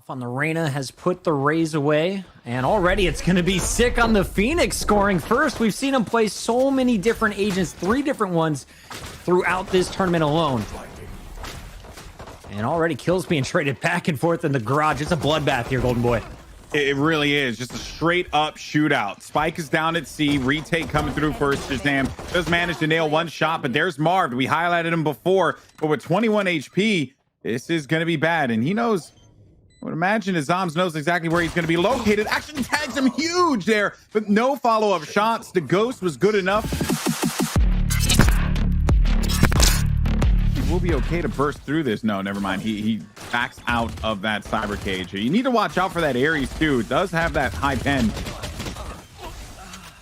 On the Reyna has put the Raze away, and already it's going to be sick on the Phoenix scoring first. We've seen him play so many different agents, 3 different ones throughout this tournament alone. And already kills being traded back and forth in the garage. It's a bloodbath here, Golden Boy. It really is just a straight up shootout. Spike is down at C. Retake coming through first. Shahzam does manage to nail one shot, but there's Marv. We highlighted him before, but with 21 HP, this is going to be bad. And he knows, I would imagine his zombs knows exactly where he's going to be located. Actually tags him huge there, but no follow-up shots. The ghost was good enough. He will be okay to burst through this. No, never mind. He backs out of that cyber cage. You need to watch out for that Ares too. It does have that high pen.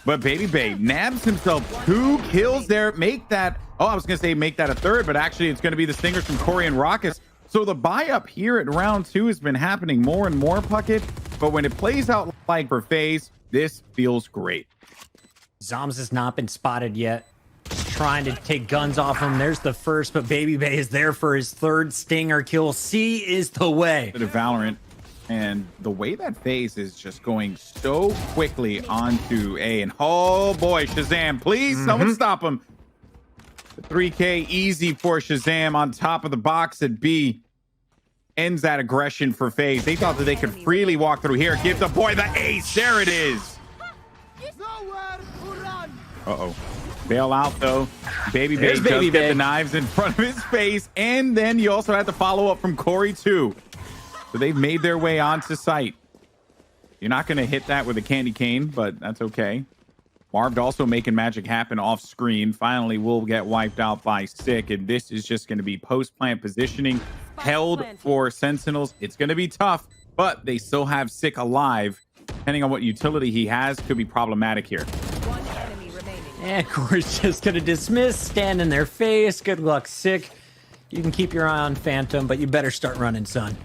But Baby Bay nabs himself 2 kills there. Make that, oh, I was going to say make that a third, but actually it's going to be the stingers from Corey and Raucus. So the buy up here at round 2 has been happening more and more, Puckett. But when it plays out like for FaZe, this feels great. Zombs has not been spotted yet. Just trying to take guns off him. There's the first, but Baby Bay is there for his 3rd stinger kill. C is the way. Bit of Valorant. And the way that FaZe is just going so quickly onto A. And oh boy, Shahzam, please, someone stop him. The 3K easy for Shahzam on top of the box at B. Ends that aggression for FaZe. They thought that they could freely walk through here. Give the boy the ace. There it is. Uh-oh. Bail out, though. Baby Bay does get the knives in front of his face. And then you also had the follow-up from Corey, too. So they've made their way onto site. You're not going to hit that with a candy cane, but that's okay. Marv also making magic happen off screen. Finally, we'll get wiped out by Sick, and this is just going to be post-plant positioning held for Sentinels. It's going to be tough, but they still have Sick alive. Depending on what utility he has, could be problematic here. And Corey's just going to dismiss, stand in their face. Good luck, Sick. You can keep your eye on Phantom, but you better start running, son.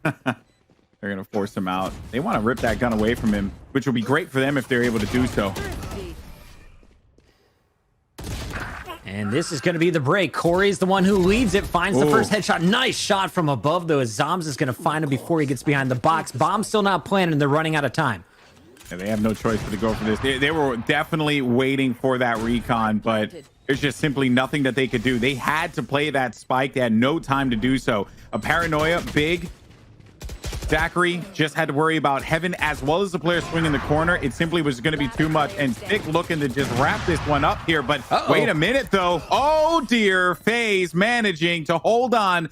They're going to force him out. They want to rip that gun away from him, which will be great for them if they're able to do so. And this is going to be the break. Corey's the one who leads it, finds the first headshot. Nice shot from above, though, as Zombs is going to find him before he gets behind the box. Bomb's still not planted, and they're running out of time. Yeah, they have no choice but to go for this. They were definitely waiting for that recon, but there's just simply nothing that they could do. They had to play that spike. They had no time to do so. A paranoia, big. Zachary just had to worry about Heaven as well as the player swinging the corner. It simply was going to be too much. And Thick looking to just wrap this one up here. But wait a minute, though. Oh, dear. FaZe managing to hold on.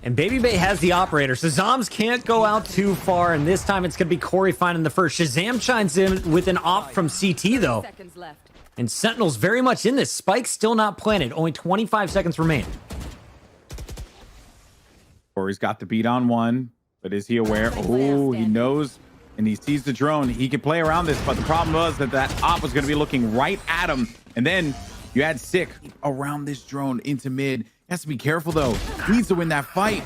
And Baby Bay has the operator, so Zombs can't go out too far. And this time it's going to be Corey finding the first. Shahzam chimes in with an op from CT, though. And Sentinels very much in this. Spike still not planted. Only 25 seconds remain. Corey's got the beat on one. But is he aware? Oh, he knows, and he sees the drone. He can play around this, but the problem was that that op was going to be looking right at him. And then you had Sick around this drone into mid. He has to be careful, though. He needs to win that fight.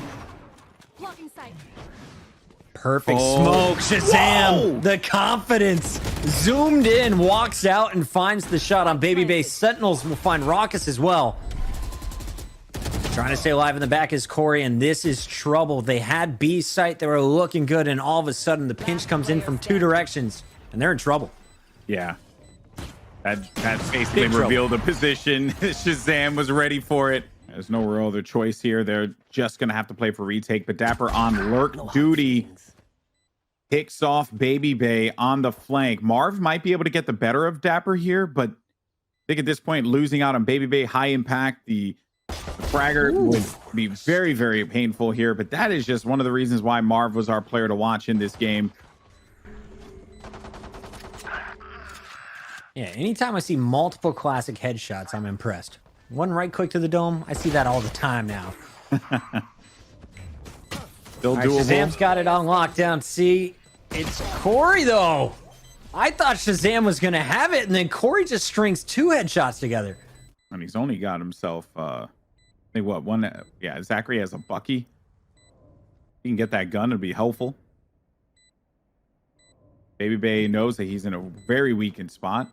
Perfect smoke. Shahzam, the confidence. Zoomed in, walks out, and finds the shot on Baby Bay. Sentinels will find Raucus as well. Trying to stay alive in the back is Corey, and this is trouble. They had B site. They were looking good, and all of a sudden, the pinch comes in from 2 directions, and they're in trouble. Yeah. That basically revealed the position. Shahzam was ready for it. There's no real other choice here. They're just going to have to play for retake, but dapr on lurk duty. Picks off Baby Bay on the flank. Marv might be able to get the better of dapr here, but I think at this point, losing out on Baby Bay, high impact, the fragger would be very, very painful here, but that is just one of the reasons why Marv was our player to watch in this game. Yeah, anytime I see multiple classic headshots, I'm impressed. One right click to the dome, I see that all the time now. Still doable. Shahzam's got it on lockdown. See, it's Corey, though. I thought Shahzam was going to have it, and then Corey just strings 2 headshots together. And he's only got himself... I think what one? Yeah, Zachary has a Bucky. He can get that gun. It'll be helpful. Baby Bay knows that he's in a very weakened spot.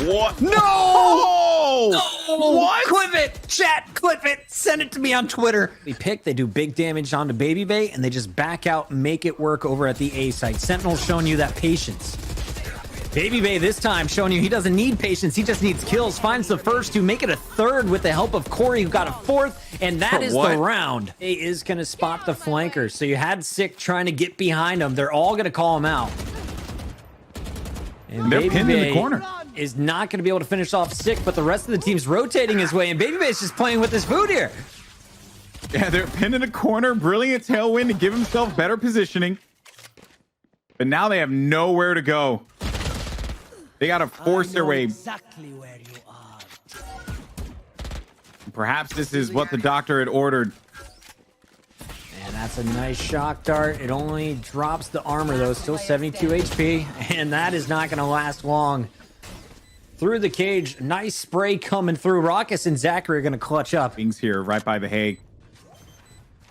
What? No! What? Clip it! Chat, clip it! Send it to me on Twitter. They do big damage onto Baby Bay, and they just back out and make it work over at the A site. Sentinel's showing you that patience. Baby Bay this time showing you he doesn't need patience, he just needs kills. Finds the first to make it a third with the help of Corey, who got a fourth, and that is the round. A is going to spot the flanker, so you had Sick trying to get behind him. They're all going to call him out. And they're pinned in the corner. Is not going to be able to finish off Sick, but the rest of the team's rotating his way, and Baby Bay's just playing with his food here. Yeah, they're pinned in a corner. Brilliant tailwind to give himself better positioning. But now they have nowhere to go. They got to force their way. Exactly where you are. Perhaps this is what the doctor had ordered. And that's a nice shock dart. It only drops the armor, though. Still 72 HP, and that is not going to last long. Through the cage, nice spray coming through. Raucus and Zachary are going to clutch up. Things here right by the hay.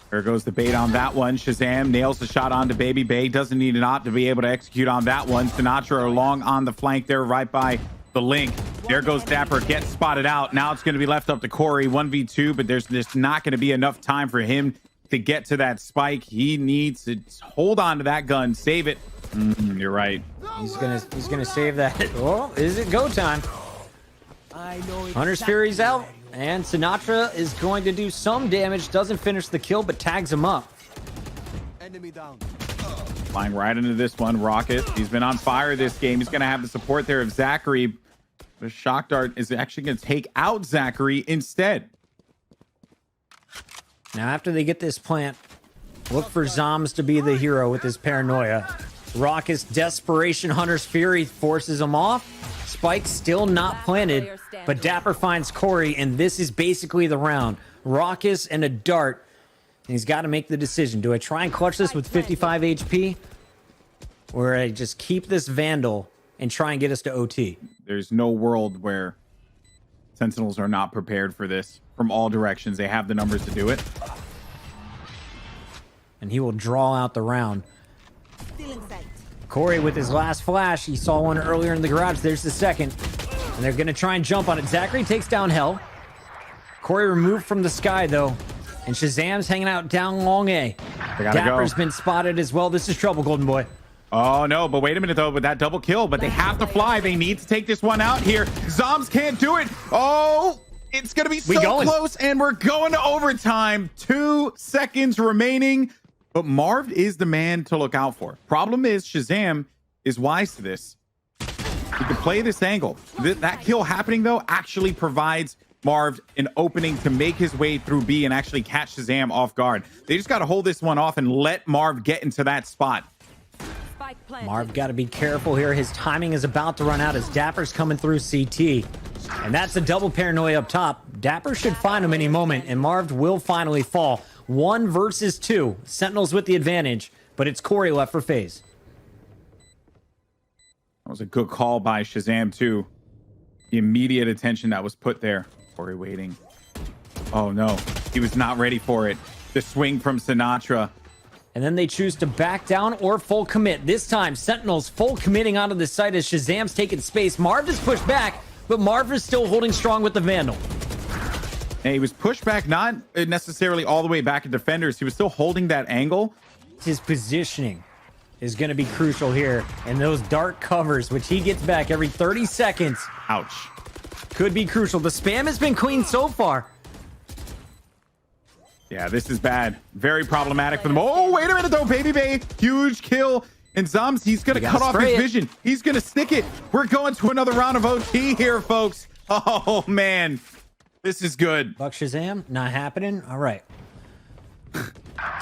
There goes the bait on that one. Shazam nails the shot onto Baby Bay. Doesn't need an op to be able to execute on that one. Sinatraa along on the flank there right by the link. There goes dapr. Gets spotted out. Now it's going to be left up to Corey. 1v2, but there's just not going to be enough time for him to get to that spike. He needs to hold on to that gun. Save it. You're right. He's gonna save that. Oh, is it go time? I know Hunter's exactly Fury's out, where you are. and Sinatraa is going to do some damage. Doesn't finish the kill, but tags him up. Enemy down. Flying right into this one. Rocket. He's been on fire this game. He's going to have the support there of Zachary. The shock dart is actually going to take out Zachary instead. Now, after they get this plant, look for Zombs to be the hero with his paranoia. Raucus desperation, Hunter's Fury forces him off. Spike still not planted, but dapr finds Corey, and this is basically the round. Raucus and a dart. And he's got to make the decision. Do I try and clutch this with 55 HP? Or I just keep this Vandal and try and get us to OT? There's no world where Sentinels are not prepared for this from all directions. They have the numbers to do it. And he will draw out the round. Still in sight. Corey with his last flash. He saw one earlier in the garage. There's the second. And they're going to try and jump on it. Zachary takes down Hell. Corey removed from the sky, though. And Shazam's hanging out down long A. Dapr's been spotted as well. This is trouble, Golden Boy. Oh, no. But wait a minute, though. With that double kill. But they have to fly. They need to take this one out here. Zombs can't do it. Oh, it's going to be so close. And we're going to overtime. 2 seconds remaining. But Marv is the man to look out for. Problem is, Shazam is wise to this. He can play this angle. That kill happening, though, actually provides Marv an opening to make his way through B and actually catch Shazam off guard. They just got to hold this one off and let Marv get into that spot. Marv got to be careful here. His timing is about to run out as dapr's coming through CT. And that's a double paranoia up top. Dapr should find him any moment, and Marv will finally fall. 1 versus 2. Sentinels with the advantage, but it's Corey left for FaZe. That was a good call by Shazam, too. The immediate attention that was put there. Corey waiting. Oh, no. He was not ready for it. The swing from Sinatraa. And then they choose to back down or full commit. This time, Sentinels full committing onto the site as Shazam's taking space. Marv is pushed back, but Marv is still holding strong with the Vandal. And he was pushed back, not necessarily all the way back at defenders. He was still holding that angle. His positioning is going to be crucial here. And those dark covers, which he gets back every 30 seconds. Ouch. Could be crucial. The spam has been clean so far. Yeah, this is bad. Very problematic for them. Oh, wait a minute, though. Baby Bay, huge kill. And Zombs, he's going to cut off his vision. He's going to stick it. We're going to another round of OT here, folks. Oh, man. This is good. Buck Shazam, not happening. All right.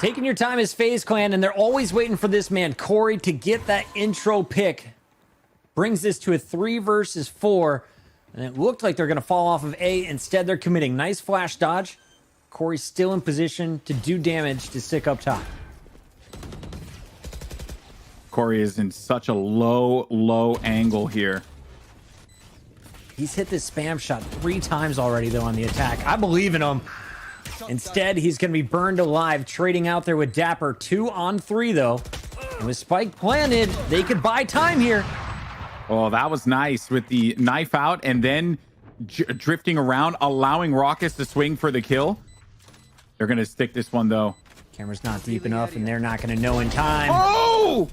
Taking your time as FaZe Clan, and they're always waiting for this man, Corey, to get that intro pick. Brings this to a 3 versus 4. And it looked like they're going to fall off of A. Instead, they're committing. Nice flash dodge. Corey's still in position to do damage to stick up top. Corey is in such a low angle here. He's hit this spam shot 3 times already, though, on the attack. I believe in him. Instead, he's going to be burned alive, trading out there with dapr. 2 on 3, though. And with Spike planted, they could buy time here. Oh, that was nice with the knife out and then drifting around, allowing Raucus to swing for the kill. They're going to stick this one, though. Camera's not deep enough, and they're not going to know in time. Oh!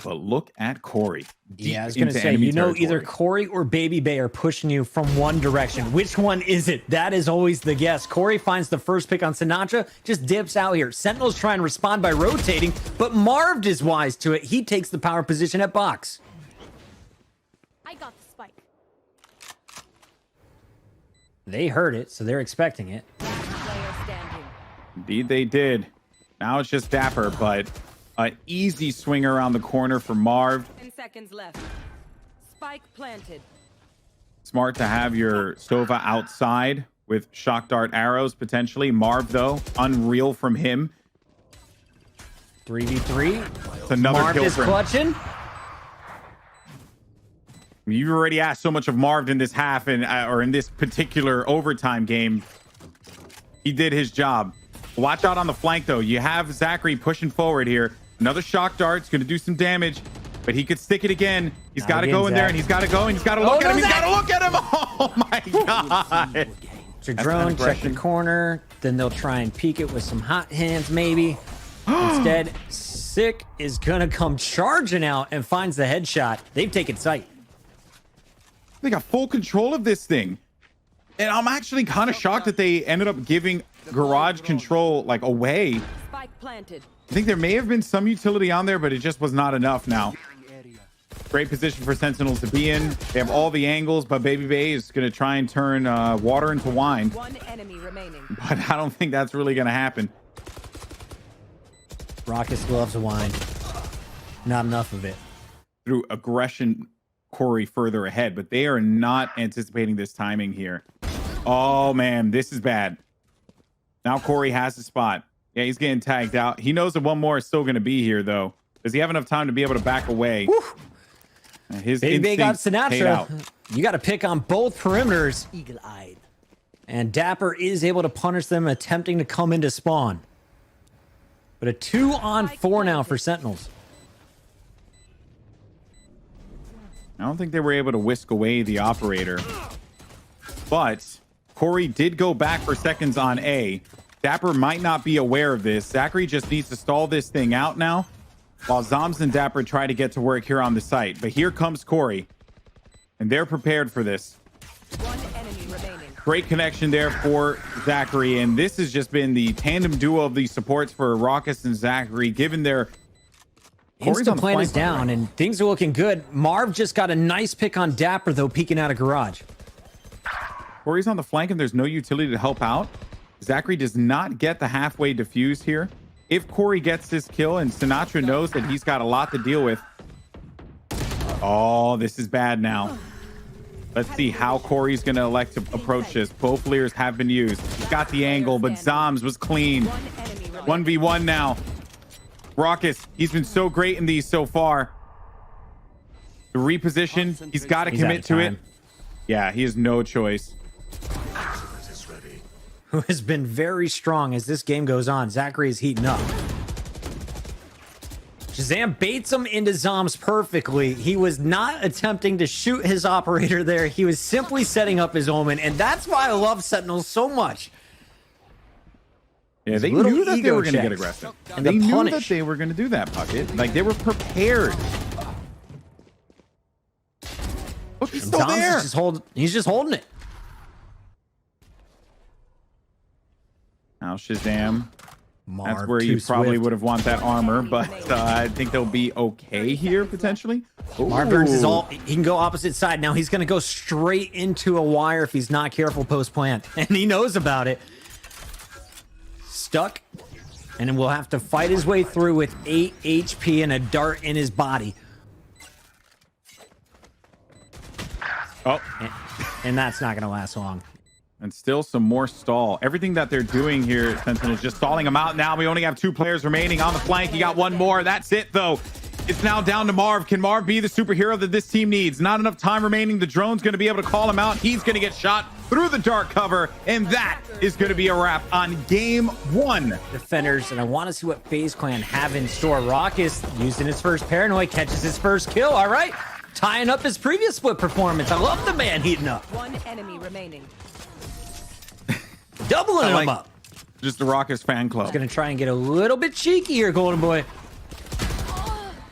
But look at Corey. Yeah, I was going to say, you know, either Corey or Baby Bay are pushing you from one direction. Which one is it? That is always the guess. Corey finds the first pick on Sinatraa, just dips out here. Sentinels try and respond by rotating, but Marv is wise to it. He takes the power position at box. I got the spike. They heard it, so they're expecting it. Player standing. Indeed, they did. Now it's just dapr, but an easy swing around the corner for Marv. 10 seconds left. Spike planted. Smart to have your Sova outside with shock dart arrows, potentially. Marv, though, unreal from him. 3v3. It's another Marv kill is for him. clutching. You've already asked so much of Marv in this half and or in this particular overtime game. He did his job. Watch out on the flank, though. You have Zachary pushing forward here. Another shock dart's going to do some damage, but he could stick it again. He's got to go in there, and he's got to go, and he's got to look at him. He's got to look at him. Oh, my God. It's your drone, check the corner. Then they'll try and peek it with some hot hands, maybe. Instead, Sick is going to come charging out and finds the headshot. They've taken sight. They got full control of this thing. And I'm actually kind of shocked that they ended up giving garage control like away. Spike planted. I think there may have been some utility on there, but it just was not enough now. Great position for Sentinels to be in. They have all the angles, but Baby Bay is going to try and turn water into wine. One enemy remaining. But I don't think that's really going to happen. Raucus loves wine. Not enough of it. Through aggression, Corey further ahead, but they are not anticipating this timing here. Oh, man, this is bad. Now Corey has the spot. Yeah, he's getting tagged out. He knows that one more is still going to be here, though. Does he have enough time to be able to back away? His Baby Bay got instinct paid out. Sinatraa. You got to pick on both perimeters. Eagle-eyed. And dapr is able to punish them attempting to come into spawn. But a 2-on-4 now for Sentinels. I don't think they were able to whisk away the operator. But Corey did go back for seconds on A. dapr might not be aware of this. Zachary just needs to stall this thing out now while zombs and dapr try to get to work here on the site. But here comes Corey. And they're prepared for this. One enemy remaining. Great connection there for Zachary. And this has just been the tandem duo of the supports for Raucus and Zachary, given their... Insta plan is down, and things are looking good. Marv just got a nice pick on dapr, though, peeking out of garage. Corey's on the flank, and there's no utility to help out. Zachary does not get the halfway defuse here. If Corey gets this kill, and Sinatraa knows that he's got a lot to deal with. Oh, this is bad now. Let's see how Corey's going to elect to approach this. Both Lears have been used. He's got the angle, but Zombs was clean. 1v1 now. Raucus, he's been so great in these so far. The reposition, he's got to commit to it. Yeah, he has no choice. Who has been very strong as this game goes on. Zachary is heating up. Shahzam baits him into Zombs perfectly. He was not attempting to shoot his operator there. He was simply setting up his omen, and that's why I love Sentinels so much. Yeah, they knew that they were going to get checks. aggressive. And They the knew punish. that they were going to do that, Puckett. Like, they were prepared. Look, he's still Zombs there. is he's just holding it. Now Shahzam. Marv, That's where too you probably swift. would have want that armor, but I think they'll be okay here, potentially. Marv burns his Ooh. ult. He can go opposite side. Now he's going to go straight into a wire if he's not careful post-plant. And he knows about it. Stuck. And then we'll have to fight his way through with 8 HP and a dart in his body. Oh, And that's not going to last long. and still some more stall. Everything that they're doing here, Sentinel, is just stalling them out now. We only have 2 players remaining on the flank. You got 1 more. That's it, though. It's now down to Marv. Can Marv be the superhero that this team needs? Not enough time remaining. The drone's going to be able to call him out. He's going to get shot through the dark cover, and that is going to be a wrap on game 1. Defenders, and I want to see what FaZe Clan have in store. Raucus using his first paranoid, catches his first kill. All right. tying up his previous split performance. I love the man heating up. One enemy remaining. Doubling him up. Just the Raucous fan club. He's going to try and get a little bit cheeky here, Golden Boy.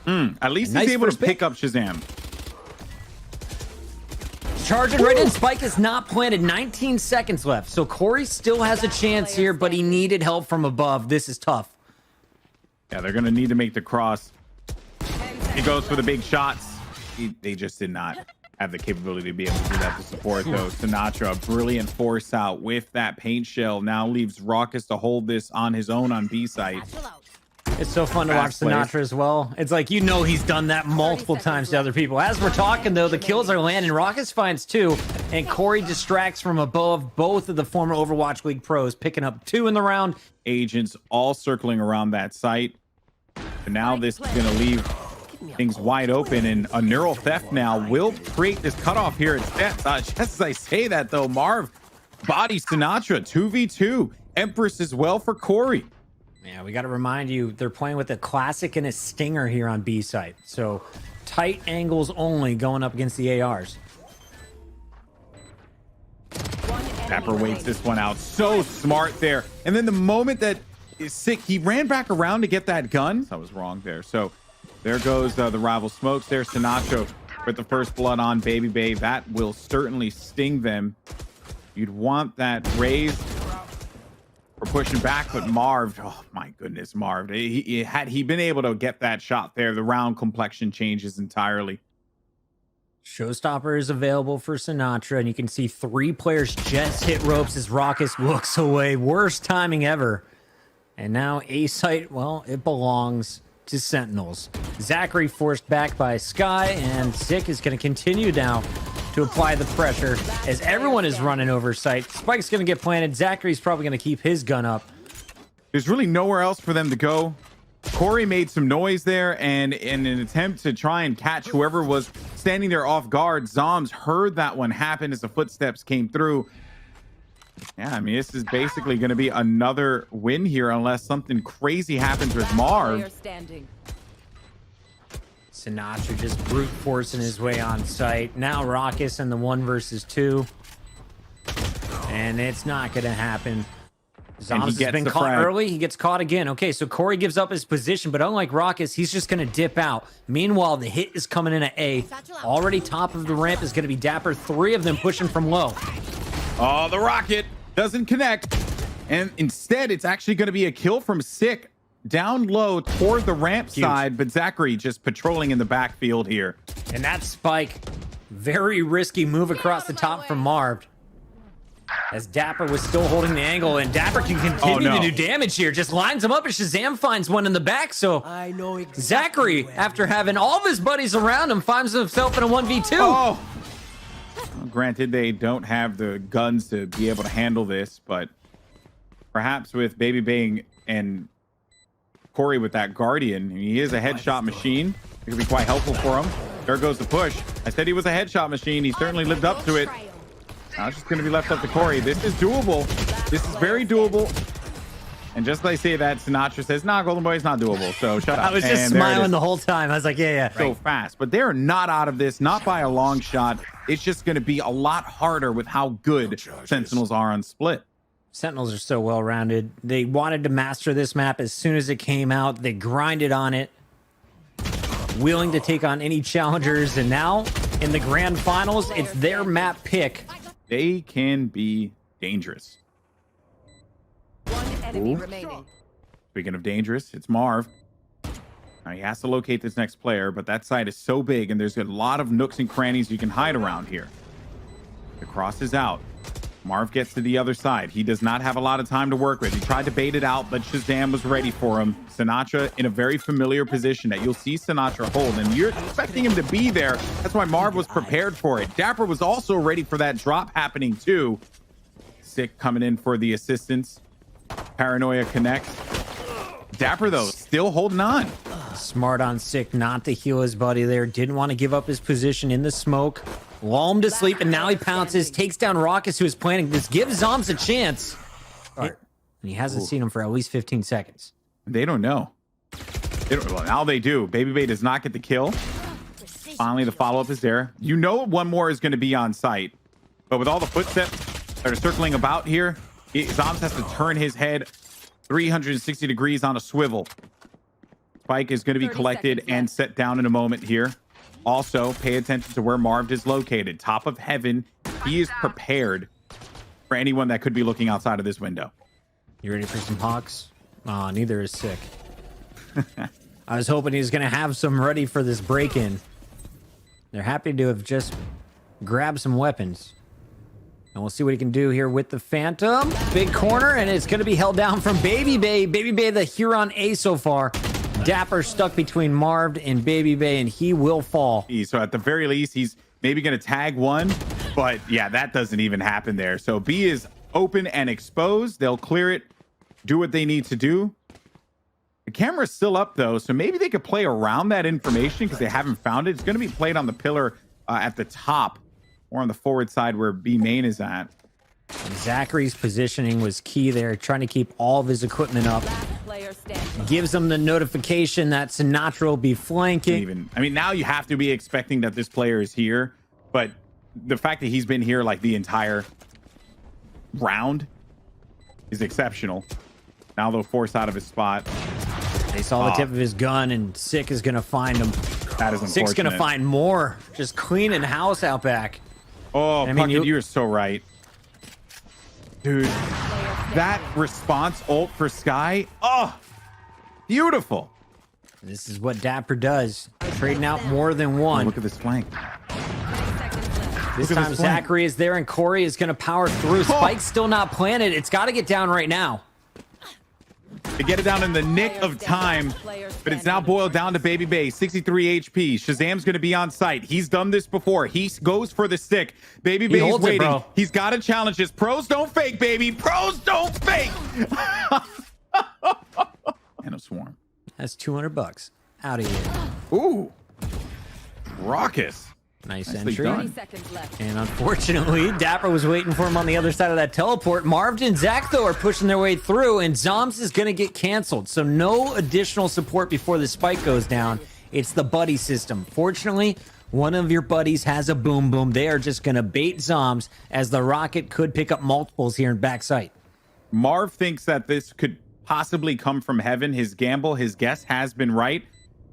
At least Nice he's able to first pick. pick up Shazam. Charging right in. Spike is not planted. 19 seconds left. So Corey still has a chance here, but he needed help from above. This is tough. Yeah, they're going to need to make the cross. He goes for the big shots. They just did not have the capability to be able to do that to support, though. Sinatraa, brilliant force out with that paint shell. Now leaves Raucous to hold this on his own on B site. It's so fun to watch Fast plays. Sinatraa as well. It's like, you know, he's done that multiple times to other people. As we're talking, though, the kills are landing. Raucous finds 2, and Corey distracts from above. Both of the former Overwatch League pros picking up 2 in the round. Agents all circling around that site. And now this is going to leave things wide open, and a neural theft now will create this cutoff here at Stats. Just as I say that, though, Marv bodies Sinatraa 2v2. Empress as well for Corey. Yeah, we got to remind you, they're playing with a classic and a stinger here on B site. So tight angles only going up against the ARs. dapr waits this one out. So smart there. And then the moment that is sick, he ran back around to get that gun. I was wrong there. So there goes the rival smokes there. Sinatraa with the first blood on Baby Bay. That will certainly sting them. You'd want that raise for pushing back, but Marv, oh my goodness, Marv, had he been able to get that shot there, the round complexion changes entirely. Showstopper is available for Sinatraa, and you can see 3 players just hit ropes as Raucous looks away. Worst timing ever. And now A site, well, it belongs to Sentinels. Zachary forced back by Sky, and Sick is going to continue now to apply the pressure as everyone is running over site. Spike's going to get planted. Zachary's probably going to keep his gun up. There's really nowhere else for them to go. Corey made some noise there, and in an attempt to try and catch whoever was standing there off guard, Zombs heard that one happen as the footsteps came through. Yeah, I mean, this is basically going to be another win here unless something crazy happens with Marv. Sinatraa just brute forcing his way on site. Now Raucous in the 1 versus 2. And it's not going to happen. Zombs has been caught early. He gets caught again. Okay, so Corey gives up his position, but unlike Raucous, he's just going to dip out. Meanwhile, the hit is coming in at A. Already top of the ramp is going to be dapr. 3 of them pushing from low. Oh, the rocket doesn't connect. And instead, it's actually going to be a kill from Sick down low toward the ramp side, but Zachary just patrolling in the backfield here. And that Spike, very risky move across the top from Marv. As dapr was still holding the angle, and dapr can continue to do damage here. Just lines him up, and Shazam finds one in the back. So I know exactly Zachary, after having all of his buddies around him, finds himself in a 1v2. Oh! Well, granted, they don't have the guns to be able to handle this, but perhaps with Baby Bang and Corey with that Guardian, he is a headshot machine. It could be quite helpful for him. There goes the push. I said he was a headshot machine. He certainly lived up to it. Now it's just going to be left up to Corey. This is doable. This is very doable. And just like I say that, Sinatraa says, nah, Golden Boy, it's not doable. So shut up. I was just smiling the whole time. I was like, yeah. So fast. But they're not out of this, not by a long shot. It's just going to be a lot harder with how good Sentinels are on split. Sentinels are so well-rounded. They wanted to master this map as soon as it came out. They grinded on it, willing to take on any challengers. And now, in the grand finals, it's their map pick. They can be dangerous. One enemy remaining. Speaking of dangerous, it's Marv. Now he has to locate this next player, but that site is so big, and there's a lot of nooks and crannies you can hide around here. The cross is out. Marv gets to the other side. He does not have a lot of time to work with. He tried to bait it out, but Shazam was ready for him. Sinatraa in a very familiar position that you'll see Sinatraa hold, and you're expecting him to be there. That's why Marv was prepared for it. dapr was also ready for that drop happening too. Sick coming in for the assistance. Paranoia connects. dapr, though, still holding on. Smart on Sick not to heal his buddy there. Didn't want to give up his position in the smoke. Lull him to sleep, and now he pounces, takes down Raucous, who is planning. This gives Zombs a chance. And he hasn't seen him for at least 15 seconds. They don't know. Well, now they do. Baby Bay does not get the kill. Finally, the follow-up is there. You know one more is going to be on site. But with all the footsteps that are circling about here, zombs has to turn his head 360 degrees on a swivel. Spike is going to be collected and set down in a moment here. Also, pay attention to where Marv is located. Top of heaven. He is prepared for anyone that could be looking outside of this window. You ready for some hawks? Aw, neither is sick. I was hoping he was going to have some ready for this break-in. They're happy to have just grabbed some weapons. And we'll see what he can do here with the Phantom. Big corner, and it's going to be held down from Baby Bay. Baby Bay, the Huron A so far. Dapr stuck between Marv and Baby Bay, and he will fall. So at the very least, he's maybe going to tag one. But yeah, that doesn't even happen there. So B is open and exposed. They'll clear it, do what they need to do. The camera's still up, though, so maybe they could play around that information because they haven't found it. It's going to be played on the pillar at the top or on the forward side where B main is at. Zachary's positioning was key there, trying to keep all of his equipment up. Gives them the notification that Sinatraa will be flanking. I mean, now you have to be expecting that this player is here, but the fact that he's been here like the entire round is exceptional. Now they'll force out of his spot. They saw the tip of his gun, and Sick is going to find him. That is unfortunate. Sick's going to find more. Just cleaning house out back. Oh, Puckett, you're so right. Dude, that response ult for Sky. Oh, beautiful. This is what Dapr does. Trading out more than one. Look at this flank. This time Zachary is there, and Corey is going to power through. Spike's still not planted. It's got to get down right now. To get it down in the nick of time, but it's now boiled down to Baby Bay, 63 HP. Shazam's going to be on site. He's done this before. He goes for the stick. Baby Bay's waiting. He's got to challenge this. Pros don't fake, baby. Pros don't fake. And a swarm. That's $200. Out of here. Ooh. Raucous. Nice Nicely entry. done. 30 seconds left. And unfortunately, Dapr was waiting for him on the other side of that teleport. Marv and Zach, though, are pushing their way through, and Zombs is going to get canceled. So no additional support before the spike goes down. It's the buddy system. Fortunately, one of your buddies has a boom boom. They are just going to bait Zombs, as the rocket could pick up multiples here in backside. Marv thinks that this could possibly come from heaven. His gamble, his guess has been right.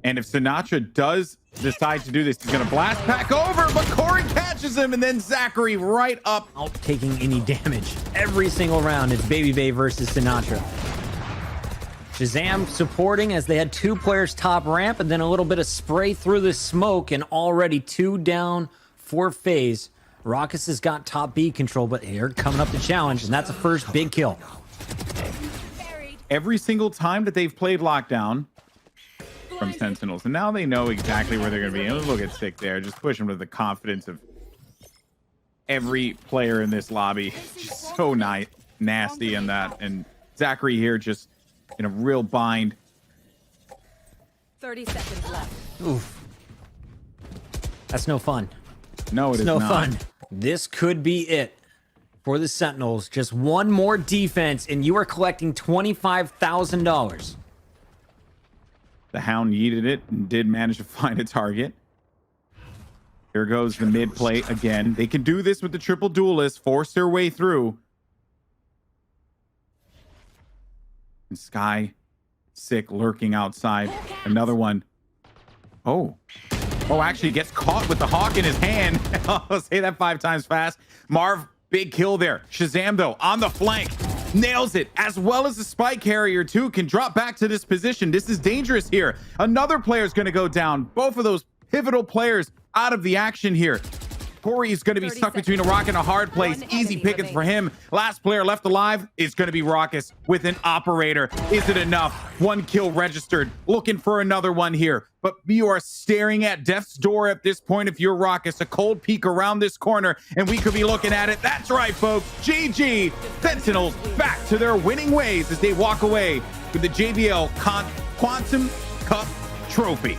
And if Sinatraa does decide to do this, he's going to blast back over, but Corey catches him, and then Zachary right up. Not taking any damage every single round. It's Baby Bay versus Sinatraa. Shazam supporting as they had two players top ramp, and then a little bit of spray through the smoke, and already 2 down for FaZe. Raucous has got top B control, but here coming up the challenge, and that's a first big kill. Every single time that they've played lockdown from Sentinels, and now they know exactly where they're going to be. And look at Sick there, just push him with the confidence of every player in this lobby. Just so nasty in that. And Zachary here just in a real bind. 30 seconds left. Oof. That's no fun. No, It's is no not. fun. This could be it for the Sentinels. Just one more defense, and you are collecting $25,000. The Hound yeeted it and did manage to find a target. Here goes the mid play again. They can do this with the triple duelist, force their way through. And Sky, Sick, lurking outside. Another one. Oh, actually gets caught with the hawk in his hand. I'll say that 5 times fast. Marv, big kill there. Shazam, though, on the flank. Nails it, as well as the spike carrier, too, can drop back to this position. This is dangerous here. Another player is going to go down. Both of those pivotal players out of the action here. Corey is going to be stuck between a rock and a hard place. Easy pickings for him. Last player left alive is going to be Raucous with an operator. Is it enough? 1 kill registered. Looking for another one here. But you are staring at death's door at this point if you're Raucous. A cold peek around this corner, and we could be looking at it. That's right, folks. GG. Sentinels back to their winning ways as they walk away with the JBL Quantum Cup Trophy.